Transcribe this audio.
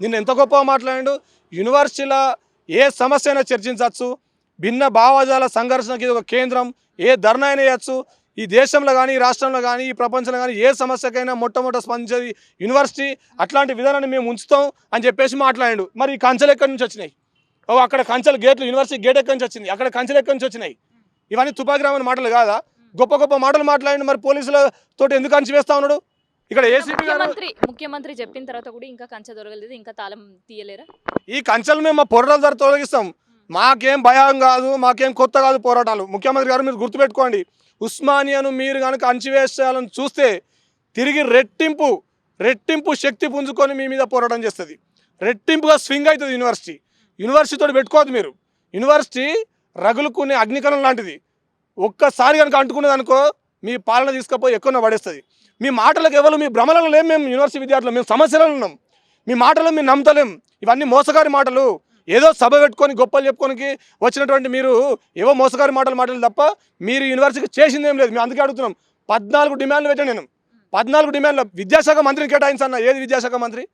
నిన్న ఎంత గొప్పగా మాట్లాడిండు. యూనివర్సిటీలో ఏ సమస్య అయినా చర్చించవచ్చు. భిన్న భావజాల సంఘర్షణకి ఇది ఒక కేంద్రం. ఏ ధర్నా అయినా వేయచ్చు. ఈ దేశంలో కానీ, ఈ రాష్ట్రంలో కానీ, ఈ ప్రపంచంలో కానీ ఏ సమస్యకైనా మొట్టమొదట స్పందించేది యూనివర్సిటీ. అట్లాంటి విధానాన్ని మేము ఉంచుతాం అని చెప్పేసి మాట్లాడిండు. మరి ఈ కంచెలు ఎక్కడి నుంచి వచ్చినాయి? ఓ అక్కడ కంచెలు గేట్లు, యూనివర్సిటీ గేట్ ఎక్కడి నుంచి వచ్చింది, అక్కడ కంచెలు ఎక్కడి నుంచి వచ్చినాయి? ఇవన్నీ తుపాకిరామని మాటలు కాదా? గొప్ప గొప్ప మాటలు మాట్లాడి మరి పోలీసులతో ఎందుకు కంచి వేస్తా ఉన్నాడు? ఇక్కడ ఏసీపీ గారు ముఖ్యమంత్రి చెప్పిన తర్వాత కూడా ఇంకా కంచె దొరకలేదు, ఇంకా తాళం తీయలేరా? ఈ కంచెలు మేము మా పోరాటాల ద్వారా తొలగిస్తాం. మాకేం భయం కాదు, మాకేం కొత్త కాదు పోరాటాలు. ముఖ్యమంత్రి గారు మీరు గుర్తుపెట్టుకోండి, ఉస్మానియాను మీరు కనుక అణచివేసేయాలని చూస్తే తిరిగి రెట్టింపు శక్తి పుంజుకొని మీ మీద పోరాటం చేస్తుంది. రెట్టింపుగా స్వింగ్ అవుతుంది యూనివర్సిటీ. యూనివర్సిటీతో పెట్టుకోవద్దు మీరు. యూనివర్సిటీ రగులుకునే అగ్నికణం లాంటిది. ఒక్కసారి కనుక అంటుకున్నది అనుకో మీ పాలన తీసుకపోయి ఎక్కువ పడేస్తుంది. మీ మాటలకు ఎవరు, మీ భ్రమలలో లేం మేము యూనివర్సిటీ విద్యార్థులు, మేము సమస్యలలో ఉన్నాం. మీ మాటలు మేము నమ్మతలేం. ఇవన్నీ మోసగారి మాటలు. ఏదో సభ పెట్టుకొని గొప్పలు చెప్పుకోనికి వచ్చినటువంటి మీరు ఏవో మోసగారి మాటలు తప్ప మీరు యూనివర్సిటీకి చేసింది ఏం లేదు. మేము అందుకే అడుగుతున్నాం. 14 డిమాండ్లు పెట్టాను నేను. 14 డిమాండ్లు విద్యాశాఖ మంత్రిని కేటాయించన్న. ఏది విద్యాశాఖ మంత్రి?